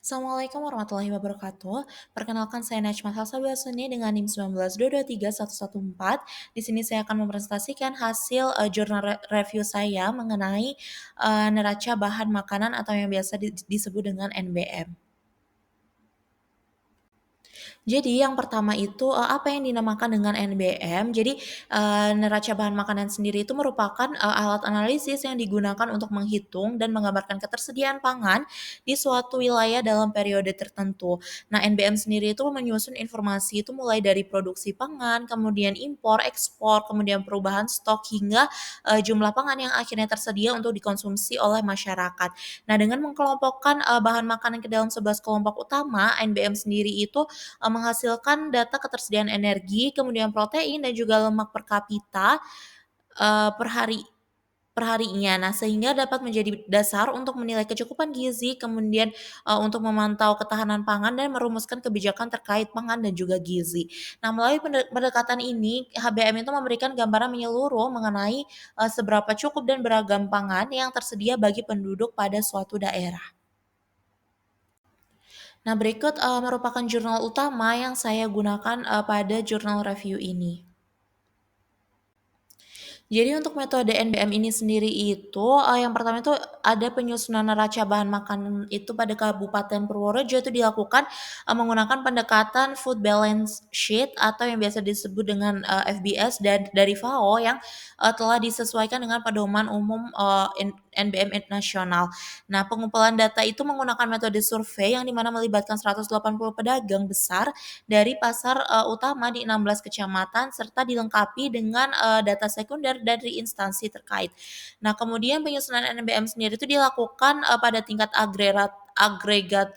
Assalamualaikum warahmatullahi wabarakatuh. Perkenalkan saya Najma Salsabila dengan NIM 192231114. Di sini saya akan mempresentasikan hasil jurnal review saya mengenai neraca bahan makanan atau yang biasa disebut dengan NBM. Jadi yang pertama itu, apa yang dinamakan dengan NBM. Jadi, neraca bahan makanan sendiri itu merupakan, alat analisis yang digunakan untuk menghitung dan menggambarkan ketersediaan pangan di suatu wilayah dalam periode tertentu. Nah, NBM sendiri itu menyusun informasi itu mulai dari produksi pangan, kemudian impor, ekspor, kemudian perubahan stok hingga, jumlah pangan yang akhirnya tersedia untuk dikonsumsi oleh masyarakat. Nah, dengan mengkelompokkan, bahan makanan ke dalam 11 kelompok utama, NBM sendiri itu menghasilkan data ketersediaan energi, kemudian protein dan juga lemak per kapita, per perharinya. Nah, sehingga dapat menjadi dasar untuk menilai kecukupan gizi, kemudian, untuk memantau ketahanan pangan dan merumuskan kebijakan terkait pangan dan juga gizi. Nah, melalui pendekatan ini, HBM itu memberikan gambaran menyeluruh mengenai, seberapa cukup dan beragam pangan yang tersedia bagi penduduk pada suatu daerah. Nah, berikut, merupakan jurnal utama yang saya gunakan, pada jurnal review ini. Jadi untuk metode NBM ini sendiri itu, yang pertama itu ada penyusunan neraca bahan makanan itu pada Kabupaten Purworejo itu dilakukan, menggunakan pendekatan Food Balance Sheet atau yang biasa disebut dengan, FBS dan dari FAO yang, telah disesuaikan dengan pedoman umum, NBM nasional. Nah, pengumpulan data itu menggunakan metode survei yang dimana melibatkan 180 pedagang besar dari pasar, utama di 16 kecamatan serta dilengkapi dengan, data sekunder dari instansi terkait. Nah, kemudian penyusunan NBM sendiri itu dilakukan, pada tingkat agregat,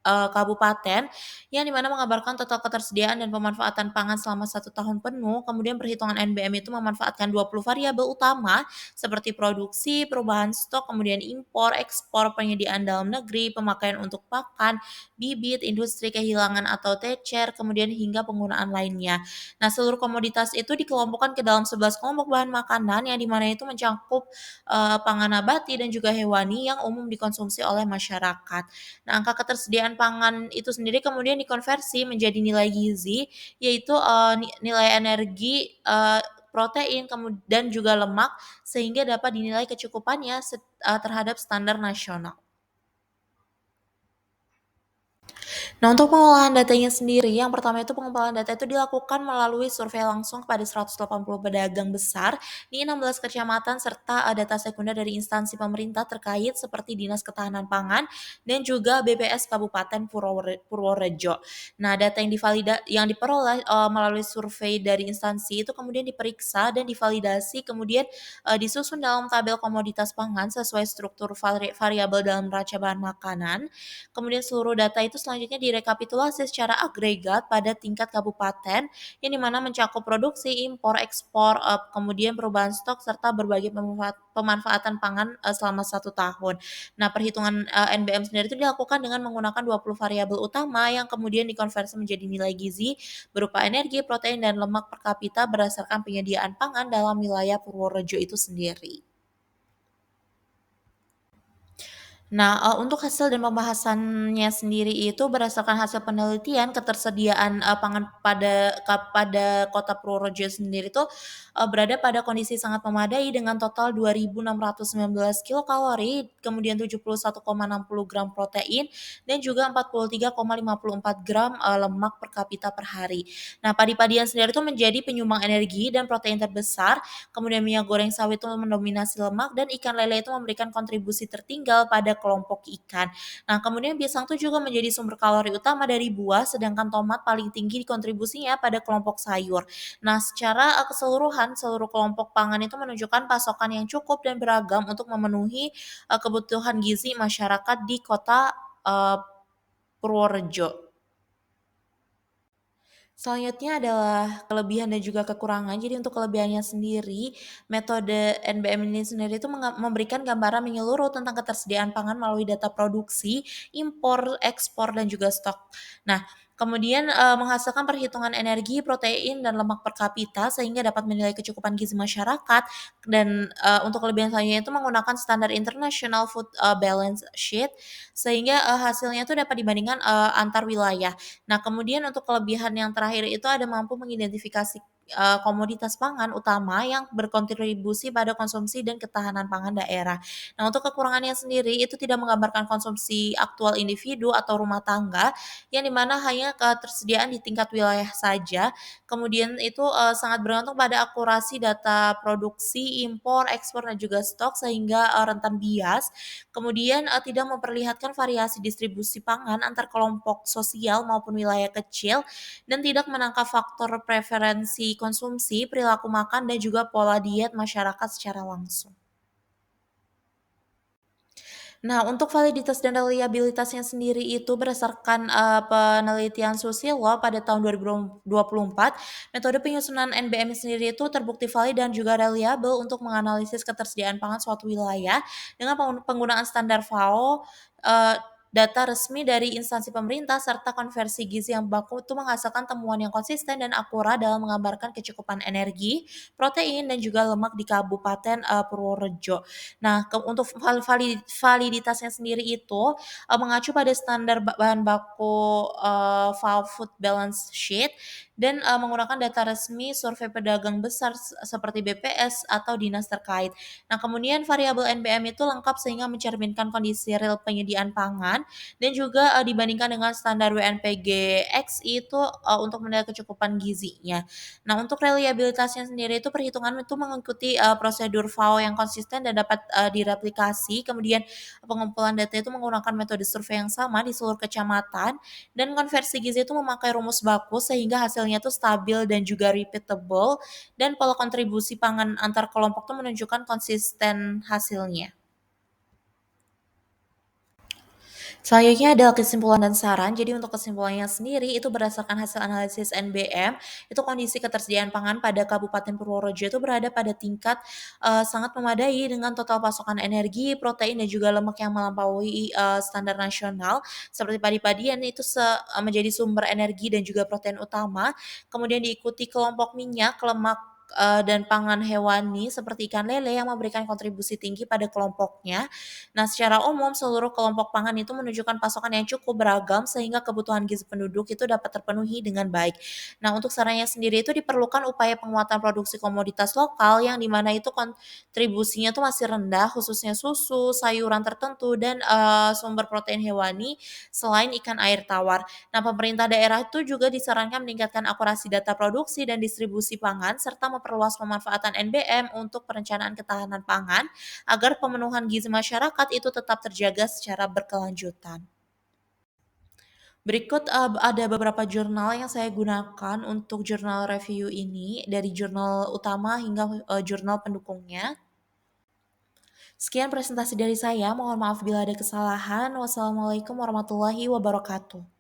kabupaten, yang dimana mengabarkan total ketersediaan dan pemanfaatan pangan selama 1 tahun penuh. Kemudian perhitungan NBM itu memanfaatkan 20 variabel utama seperti produksi, perubahan stok, kemudian impor, ekspor, penyediaan dalam negeri, pemakaian untuk pakan, bibit, industri kehilangan atau tecer, kemudian hingga penggunaan lainnya. Nah, seluruh komoditas itu dikelompokkan ke dalam 11 kelompok bahan makanan yang dimana itu mencakup, pangan nabati dan juga hewani yang umum dikonsumsi oleh masyarakat. Nah, angka ketersediaan pangan itu sendiri kemudian dikonversi menjadi nilai gizi, yaitu, nilai energi, protein, dan juga lemak, sehingga dapat dinilai kecukupannya terhadap standar nasional. Nah, untuk pengolahan datanya sendiri, yang pertama itu pengumpulan data itu dilakukan melalui survei langsung kepada 180 pedagang besar di 16 kecamatan serta data sekunder dari instansi pemerintah terkait seperti Dinas Ketahanan Pangan dan juga BPS Kabupaten Purworejo. Nah, data yang diperoleh melalui survei dari instansi itu kemudian diperiksa dan divalidasi, kemudian disusun dalam tabel komoditas pangan sesuai struktur variabel dalam neraca bahan makanan. Kemudian seluruh data itu selanjutnya direkapitulasi secara agregat pada tingkat kabupaten, yang dimana mencakup produksi, impor, ekspor, kemudian perubahan stok serta berbagai pemanfaatan pangan, selama 1 tahun. Nah, perhitungan, NBM sendiri itu dilakukan dengan menggunakan 20 variabel utama yang kemudian dikonversi menjadi nilai gizi berupa energi, protein, dan lemak per kapita berdasarkan penyediaan pangan dalam wilayah Purworejo itu sendiri. Nah, untuk hasil dan pembahasannya sendiri itu berdasarkan hasil penelitian ketersediaan, pangan pada Kota Purworejo sendiri tuh, berada pada kondisi sangat memadai dengan total 2.619 kilokalori, kemudian 71,60 gram protein, dan juga 43,54 gram, lemak per kapita per hari. Nah, padi-padian sendiri itu menjadi penyumbang energi dan protein terbesar, kemudian minyak goreng sawit itu mendominasi lemak, dan ikan lele itu memberikan kontribusi tertinggal pada kelompok ikan. Nah, kemudian pisang itu juga menjadi sumber kalori utama dari buah, sedangkan tomat paling tinggi kontribusinya pada kelompok sayur. Nah, secara keseluruhan, seluruh kelompok pangan itu menunjukkan pasokan yang cukup dan beragam untuk memenuhi kebutuhan gizi masyarakat di kota Purworejo. Selanjutnya adalah kelebihan dan juga kekurangan. Jadi untuk kelebihannya sendiri, metode NBM ini sendiri itu memberikan gambaran menyeluruh tentang ketersediaan pangan melalui data produksi, impor, ekspor, dan juga stok. Nah, Kemudian, menghasilkan perhitungan energi, protein, dan lemak per kapita sehingga dapat menilai kecukupan gizi masyarakat dan, untuk kelebihan selanjutnya itu menggunakan standar International Food, Balance Sheet sehingga, hasilnya itu dapat dibandingkan, antar wilayah. Nah, kemudian untuk kelebihan yang terakhir itu ada mampu mengidentifikasi, komoditas pangan utama yang berkontribusi pada konsumsi dan ketahanan pangan daerah. Nah, untuk kekurangannya sendiri itu tidak menggambarkan konsumsi aktual individu atau rumah tangga, yang di mana hanya ketersediaan di tingkat wilayah saja. Kemudian itu, sangat bergantung pada akurasi data produksi, impor, ekspor, dan juga stok sehingga, rentan bias. Kemudian, tidak memperlihatkan variasi distribusi pangan antar kelompok sosial maupun wilayah kecil, dan tidak menangkap faktor preferensi konsumsi, perilaku makan, dan juga pola diet masyarakat secara langsung. Nah, untuk validitas dan reliabilitasnya sendiri itu berdasarkan, penelitian Susilo pada tahun 2024, metode penyusunan NBM sendiri itu terbukti valid dan juga reliable untuk menganalisis ketersediaan pangan suatu wilayah dengan penggunaan standar FAO, data resmi dari instansi pemerintah serta konversi gizi yang baku itu menghasilkan temuan yang konsisten dan akurat dalam menggambarkan kecukupan energi, protein, dan juga lemak di Kabupaten, Purworejo. Nah, untuk validitasnya sendiri itu, mengacu pada standar bahan baku, FAO Food Balance Sheet dan, menggunakan data resmi survei pedagang besar seperti BPS atau dinas terkait. Nah, kemudian variabel NBM itu lengkap sehingga mencerminkan kondisi real penyediaan pangan dan juga, dibandingkan dengan standar WNPG-XI itu, untuk menilai kecukupan gizinya. Nah, untuk reliabilitasnya sendiri itu perhitungan itu mengikuti, prosedur FAO yang konsisten dan dapat, direplikasi. Kemudian pengumpulan data itu menggunakan metode survei yang sama di seluruh kecamatan dan konversi gizi itu memakai rumus baku sehingga hasilnya itu stabil dan juga repeatable dan pola kontribusi pangan antar kelompok itu menunjukkan konsisten hasilnya. Selanjutnya adalah kesimpulan dan saran. Jadi untuk kesimpulannya sendiri itu berdasarkan hasil analisis NBM, itu kondisi ketersediaan pangan pada Kabupaten Purworejo itu berada pada tingkat, sangat memadai dengan total pasokan energi, protein, dan juga lemak yang melampaui, standar nasional. Seperti padi-padian itu menjadi sumber energi dan juga protein utama. Kemudian diikuti kelompok minyak, lemak, dan pangan hewani seperti ikan lele yang memberikan kontribusi tinggi pada kelompoknya. Nah, secara umum seluruh kelompok pangan itu menunjukkan pasokan yang cukup beragam sehingga kebutuhan gizi penduduk itu dapat terpenuhi dengan baik. Nah, untuk sarannya sendiri itu diperlukan upaya penguatan produksi komoditas lokal yang di mana itu kontribusinya tuh masih rendah khususnya susu, sayuran tertentu dan, sumber protein hewani selain ikan air tawar. Nah, pemerintah daerah itu juga disarankan meningkatkan akurasi data produksi dan distribusi pangan serta memperluas pemanfaatan NBM untuk perencanaan ketahanan pangan agar pemenuhan gizi masyarakat itu tetap terjaga secara berkelanjutan. Berikut, ada beberapa jurnal yang saya gunakan untuk jurnal review ini, dari jurnal utama hingga, jurnal pendukungnya. Sekian presentasi dari saya, mohon maaf bila ada kesalahan. Wassalamualaikum warahmatullahi wabarakatuh.